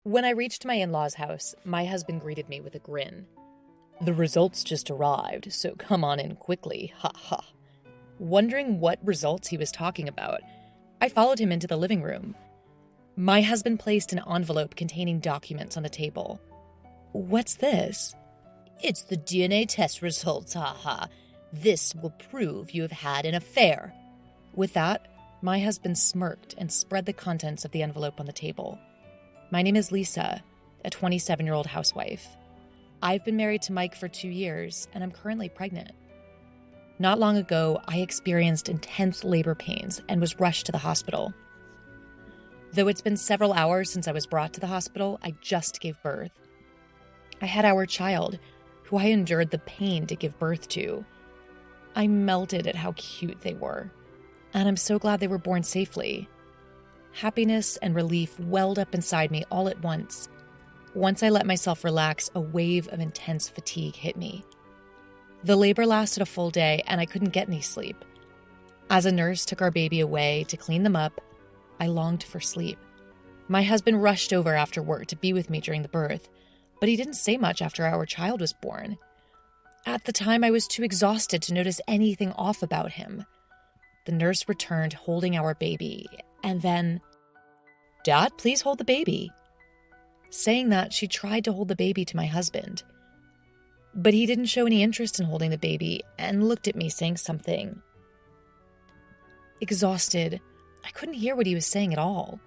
When I reached my in-laws' house, my husband greeted me with a grin. The results just arrived, so come on in quickly, ha ha. Wondering what results he was talking about, I followed him into the living room. My husband placed an envelope containing documents on the table. What's this? It's the DNA test results, ha ha. This will prove you have had an affair. With that, my husband smirked and spread the contents of the envelope on the table. My name is Lisa, a 27-year-old housewife. I've been married to Mike for 2 years, and I'm currently pregnant. Not long ago, I experienced intense labor pains and was rushed to the hospital. Though it's been several hours since I was brought to the hospital, I just gave birth. I had our child, who I endured the pain to give birth to. I melted at how cute they were, and I'm so glad they were born safely. Happiness and relief welled up inside me all at once. Once I let myself relax, a wave of intense fatigue hit me. The labor lasted a full day, and I couldn't get any sleep. As a nurse took our baby away to clean them up, I longed for sleep. My husband rushed over after work to be with me during the birth, but he didn't say much after our child was born. At the time, I was too exhausted to notice anything off about him. The nurse returned holding our baby, and then, "Dad, please hold the baby." Saying that, she tried to hold the baby to my husband. But he didn't show any interest in holding the baby and looked at me saying something. Exhausted, I couldn't hear what he was saying at all.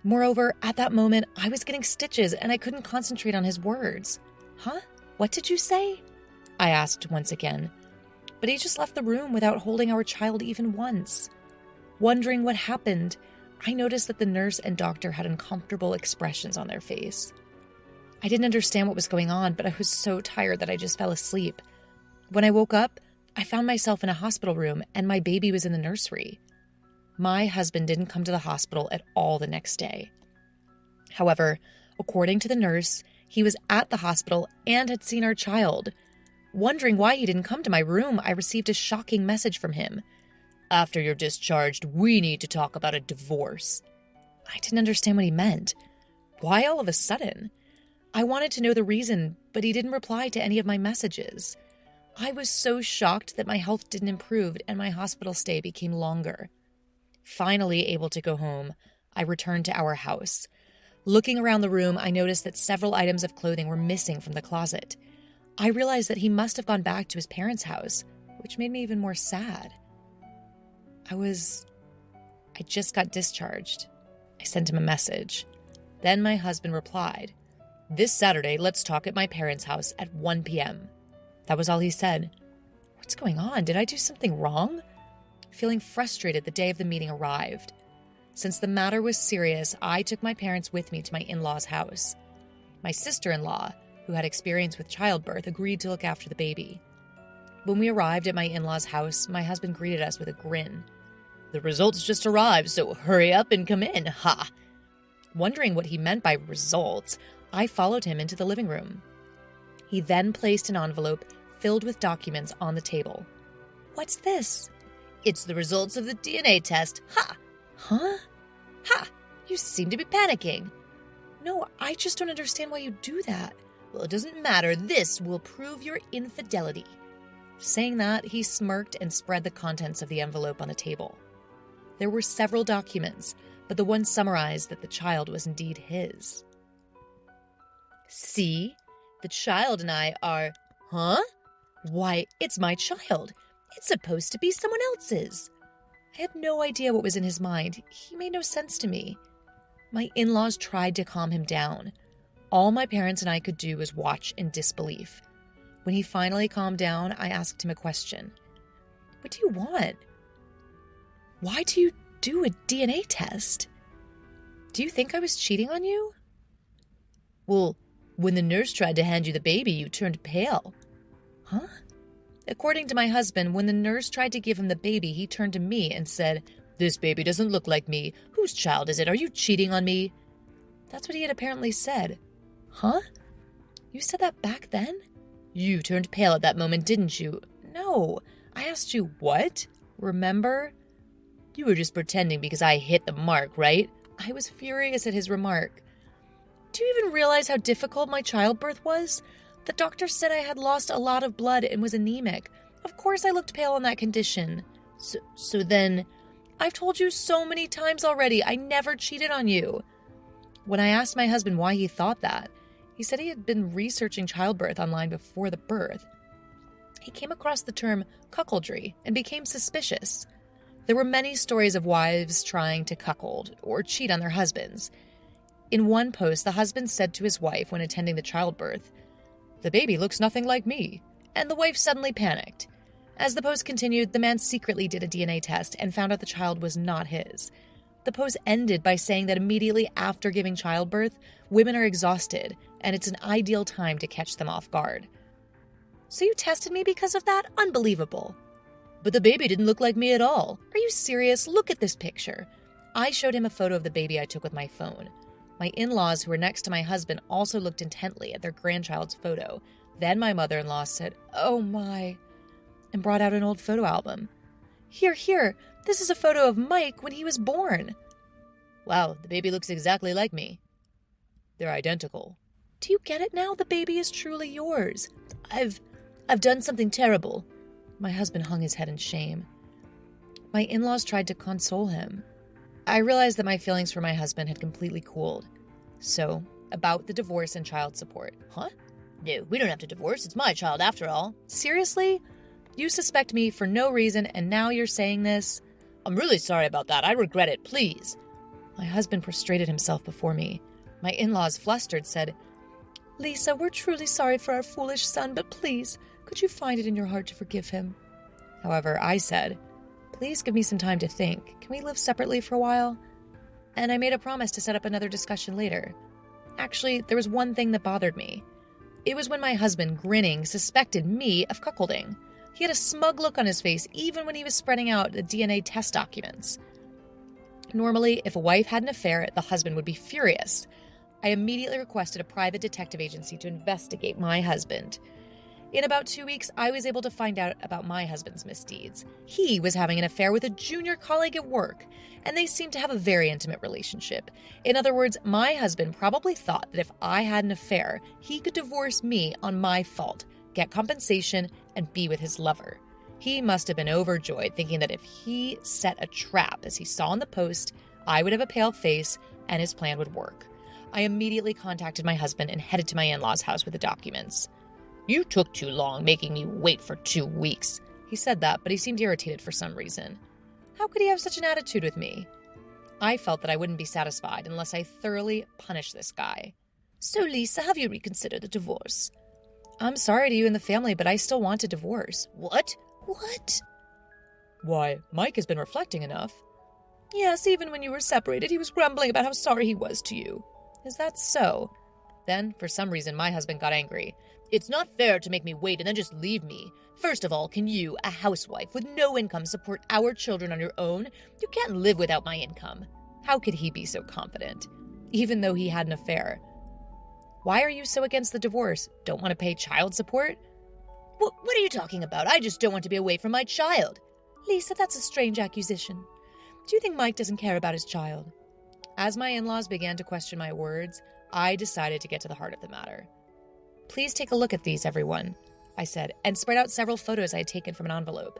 Moreover, at that moment, I was getting stitches and I couldn't concentrate on his words. "Huh? What did you say?" I asked once again. But he just left the room without holding our child even once. Wondering what happened, I noticed that the nurse and doctor had uncomfortable expressions on their face. I didn't understand what was going on, but I was so tired that I just fell asleep. When I woke up, I found myself in a hospital room and my baby was in the nursery. My husband didn't come to the hospital at all the next day. However, according to the nurse, he was at the hospital and had seen our child. Wondering why he didn't come to my room, I received a shocking message from him. "After you're discharged, we need to talk about a divorce." I didn't understand what he meant. Why all of a sudden? I wanted to know the reason, but he didn't reply to any of my messages. I was so shocked that my health didn't improve and my hospital stay became longer. Finally able to go home, I returned to our house. Looking around the room, I noticed that several items of clothing were missing from the closet. I realized that he must have gone back to his parents' house, which made me even more sad. I just got discharged. I sent him a message. Then my husband replied, "This Saturday, let's talk at my parents' house at 1 p.m. That was all he said. What's going on? Did I do something wrong? Feeling frustrated, the day of the meeting arrived. Since the matter was serious, I took my parents with me to my in-laws' house. My sister-in-law, who had experience with childbirth, agreed to look after the baby. When we arrived at my in-laws' house, my husband greeted us with a grin. "The results just arrived, so hurry up and come in, ha!" Wondering what he meant by results, I followed him into the living room. He then placed an envelope filled with documents on the table. What's this? "It's the results of the DNA test, ha!" Huh? "Ha! You seem to be panicking." No, I just don't understand why you do that. "Well, it doesn't matter. This will prove your infidelity." Saying that, he smirked and spread the contents of the envelope on the table. There were several documents, but the one summarized that the child was indeed his. "See? The child and I are..." "Huh? Why, it's my child. It's supposed to be someone else's." I had no idea what was in his mind. He made no sense to me. My in-laws tried to calm him down. All my parents and I could do was watch in disbelief. When he finally calmed down, I asked him a question. What do you want? Why do you do a DNA test? Do you think I was cheating on you? "Well, when the nurse tried to hand you the baby, you turned pale." Huh? According to my husband, when the nurse tried to give him the baby, he turned to me and said, "This baby doesn't look like me. Whose child is it? Are you cheating on me?" That's what he had apparently said. Huh? You said that back then? You turned pale at that moment, didn't you? No. I asked you what? Remember? You were just pretending because I hit the mark, right? I was furious at his remark. Do you even realize how difficult my childbirth was? The doctor said I had lost a lot of blood and was anemic. Of course I looked pale in that condition. So then, I've told you so many times already, I never cheated on you. When I asked my husband why he thought that, he said he had been researching childbirth online before the birth. He came across the term cuckoldry and became suspicious. There were many stories of wives trying to cuckold or cheat on their husbands. In one post, the husband said to his wife when attending the childbirth, "The baby looks nothing like me," and the wife suddenly panicked. As the post continued, the man secretly did a DNA test and found out the child was not his. The post ended by saying that immediately after giving childbirth, women are exhausted, and it's an ideal time to catch them off guard. So you tested me because of that? Unbelievable. But the baby didn't look like me at all. Are you serious? Look at this picture. I showed him a photo of the baby I took with my phone. My in-laws, who were next to my husband, also looked intently at their grandchild's photo. Then my mother-in-law said, "Oh my," and brought out an old photo album. Here, this is a photo of Mike when he was born. Wow, the baby looks exactly like me. They're identical. Do you get it now? The baby is truly yours. I've done something terrible. My husband hung his head in shame. My in-laws tried to console him. I realized that my feelings for my husband had completely cooled. So, about the divorce and child support. Huh? No, we don't have to divorce. It's my child after all. Seriously? You suspect me for no reason, and now you're saying this? I'm really sorry about that. I regret it. Please. My husband prostrated himself before me. My in-laws, flustered, said, "Lisa, we're truly sorry for our foolish son, but please, could you find it in your heart to forgive him?" However, I said, "Please give me some time to think. Can we live separately for a while?" And I made a promise to set up another discussion later. Actually, there was one thing that bothered me. It was when my husband, grinning, suspected me of cuckolding. He had a smug look on his face even when he was spreading out the DNA test documents. Normally, if a wife had an affair, the husband would be furious. I immediately requested a private detective agency to investigate my husband. In about 2 weeks, I was able to find out about my husband's misdeeds. He was having an affair with a junior colleague at work, and they seemed to have a very intimate relationship. In other words, my husband probably thought that if I had an affair, he could divorce me on my fault, get compensation, and be with his lover. He must have been overjoyed, thinking that if he set a trap, as he saw in the post, I would have a pale face and his plan would work. I immediately contacted my husband and headed to my in-laws' house with the documents. You took too long, making me wait for 2 weeks. He said that, but he seemed irritated for some reason. How could he have such an attitude with me? I felt that I wouldn't be satisfied unless I thoroughly punished this guy. So, Lisa, have you reconsidered the divorce? I'm sorry to you and the family, but I still want a divorce. What? Why, Mike has been reflecting enough. Yes, even when you were separated, he was grumbling about how sorry he was to you. Is that so? Then, for some reason, my husband got angry. It's not fair to make me wait and then just leave me. First of all, can you, a housewife with no income, support our children on your own? You can't live without my income. How could he be so confident? Even though he had an affair. Why are you so against the divorce? Don't want to pay child support? What are you talking about? I just don't want to be away from my child. Lisa, that's a strange accusation. Do you think Mike doesn't care about his child? As my in-laws began to question my words, I decided to get to the heart of the matter. Please take a look at these, everyone, I said, and spread out several photos I had taken from an envelope.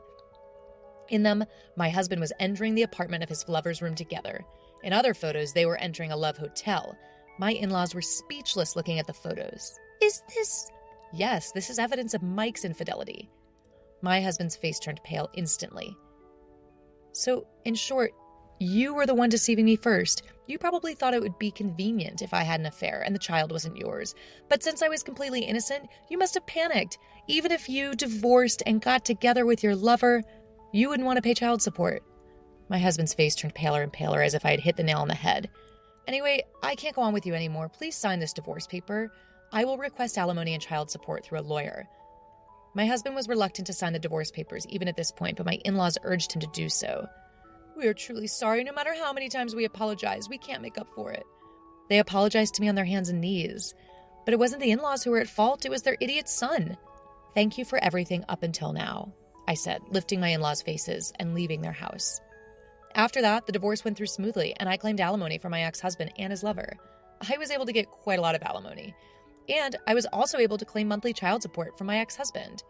In them, my husband was entering the apartment of his lover's room together. In other photos, they were entering a love hotel. My in-laws were speechless looking at the photos. Is this? Yes, this is evidence of Mike's infidelity. My husband's face turned pale instantly. So, in short, you were the one deceiving me first. You probably thought it would be convenient if I had an affair and the child wasn't yours. But since I was completely innocent, you must have panicked. Even if you divorced and got together with your lover, you wouldn't want to pay child support. My husband's face turned paler and paler as if I had hit the nail on the head. Anyway, I can't go on with you anymore. Please sign this divorce paper. I will request alimony and child support through a lawyer. My husband was reluctant to sign the divorce papers even at this point, but my in-laws urged him to do so. We are truly sorry. No matter how many times we apologize, we can't make up for it. They apologized to me on their hands and knees. But it wasn't the in-laws who were at fault. It was their idiot son. Thank you for everything up until now, I said, lifting my in-laws' faces and leaving their house. After that, the divorce went through smoothly, and I claimed alimony for my ex-husband and his lover. I was able to get quite a lot of alimony. And I was also able to claim monthly child support from my ex-husband.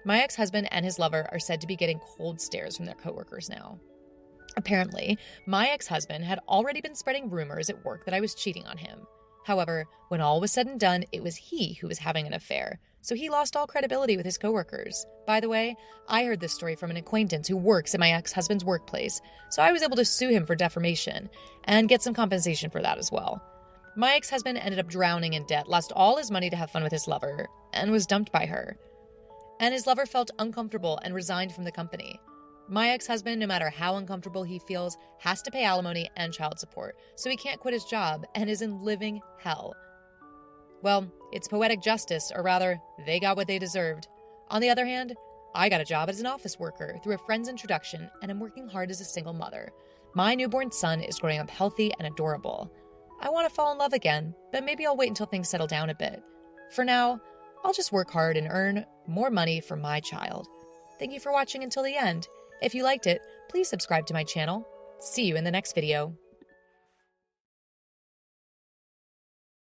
My ex-husband and his lover are said to be getting cold stares from their coworkers now. Apparently, my ex-husband had already been spreading rumors at work that I was cheating on him. However, when all was said and done, it was he who was having an affair, so he lost all credibility with his coworkers. By the way, I heard this story from an acquaintance who works at my ex-husband's workplace, so I was able to sue him for defamation and get some compensation for that as well. My ex-husband ended up drowning in debt, lost all his money to have fun with his lover, and was dumped by her. And his lover felt uncomfortable and resigned from the company. My ex-husband, no matter how uncomfortable he feels, has to pay alimony and child support, so he can't quit his job and is in living hell. Well, it's poetic justice, or rather, they got what they deserved. On the other hand, I got a job as an office worker through a friend's introduction, and I'm working hard as a single mother. My newborn son is growing up healthy and adorable. I want to fall in love again, but maybe I'll wait until things settle down a bit. For now, I'll just work hard and earn more money for my child. Thank you for watching until the end. If you liked it, please subscribe to my channel. See you in the next video.